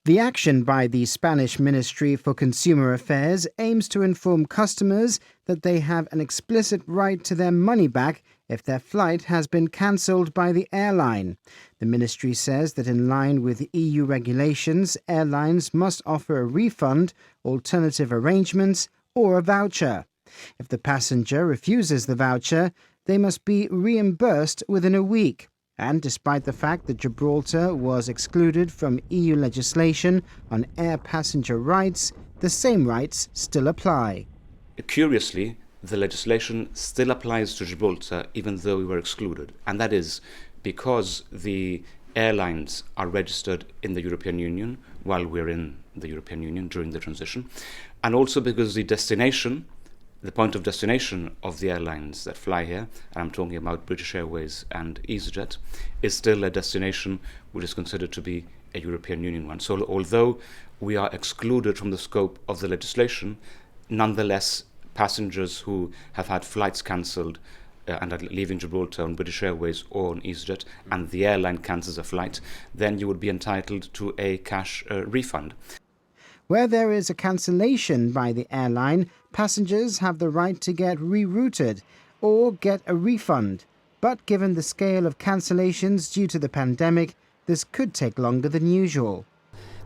The action by the Spanish Ministry for Consumer Affairs aims to inform customers that they have an explicit right to their money back if their flight has been cancelled by the airline. The ministry says that in line with EU regulations, airlines must offer a refund, alternative arrangements, or a voucher. If the passenger refuses the voucher, they must be reimbursed within a week. And despite the fact that Gibraltar was excluded from EU legislation on air passenger rights, the same rights still apply. Curiously, the legislation still applies to Gibraltar even though we were excluded. And that is because the airlines are registered in the European Union while we're in the European Union during the transition, and also because the point of destination of the airlines that fly here, and I'm talking about British Airways and EasyJet, is still a destination which is considered to be a European Union one. So although we are excluded from the scope of the legislation, nonetheless, passengers who have had flights cancelled and are leaving Gibraltar on British Airways or on EasyJet, and the airline cancels a flight, then you would be entitled to a cash refund. Where there is a cancellation by the airline, passengers have the right to get rerouted or get a refund. But given the scale of cancellations due to the pandemic, this could take longer than usual.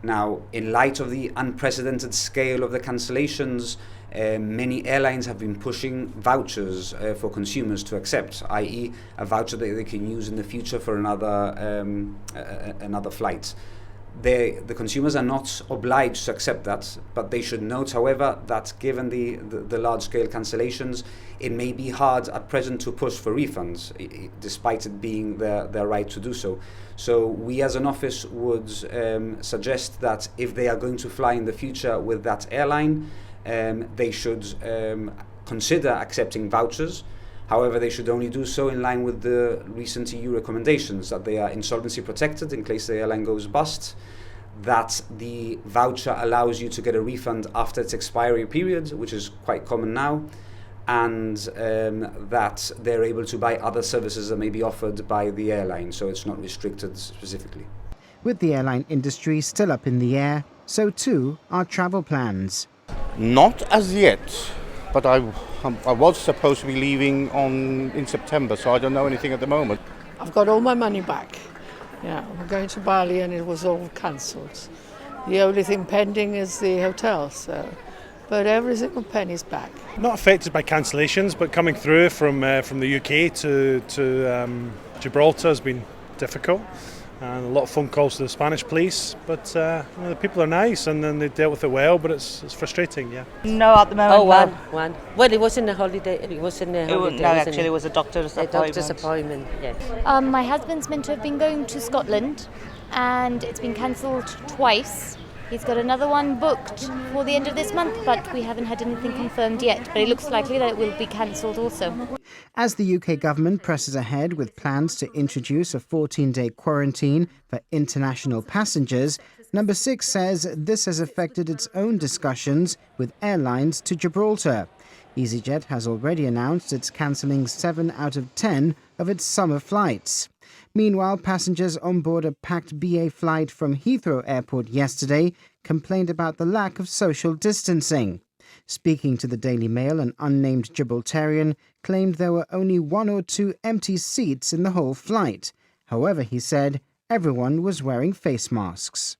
Now, in light of the unprecedented scale of the cancellations, many airlines have been pushing vouchers for consumers to accept, i.e. a voucher that they can use in the future for another flight. The consumers are not obliged to accept that, but they should note, however, that given the large-scale cancellations, it may be hard at present to push for refunds, despite it being their right to do so. So we as an office would suggest that if they are going to fly in the future with that airline, they should consider accepting vouchers. However, they should only do so in line with the recent EU recommendations, that they are insolvency protected in case the airline goes bust, that the voucher allows you to get a refund after its expiry period, which is quite common now, and that they're able to buy other services that may be offered by the airline, so it's not restricted specifically. With the airline industry still up in the air, so too are travel plans. Not as yet, but I was supposed to be leaving in September, so I don't know anything at the moment. I've got all my money back. Yeah, we're going to Bali and it was all cancelled. The only thing pending is the hotel, but every single penny's back. Not affected by cancellations, but coming through from the UK to Gibraltar has been difficult. And a lot of phone calls to the Spanish police, but the people are nice and then they dealt with it well, but it's frustrating, yeah. No, at the moment. Oh, one. Well, it wasn't a holiday. It wasn't a holiday. No, actually, it was a doctor's appointment. A doctor's appointment, yes. My husband's meant to have been going to Scotland, and it's been cancelled twice. He's got another one booked for the end of this month, but we haven't had anything confirmed yet. But it looks likely that it will be cancelled also. As the UK government presses ahead with plans to introduce a 14-day quarantine for international passengers, Number 6 says this has affected its own discussions with airlines to Gibraltar. EasyJet has already announced it's cancelling 7 out of 10 of its summer flights. Meanwhile, passengers on board a packed BA flight from Heathrow Airport yesterday complained about the lack of social distancing. Speaking to the Daily Mail, an unnamed Gibraltarian claimed there were only 1 or 2 empty seats in the whole flight. However, he said everyone was wearing face masks.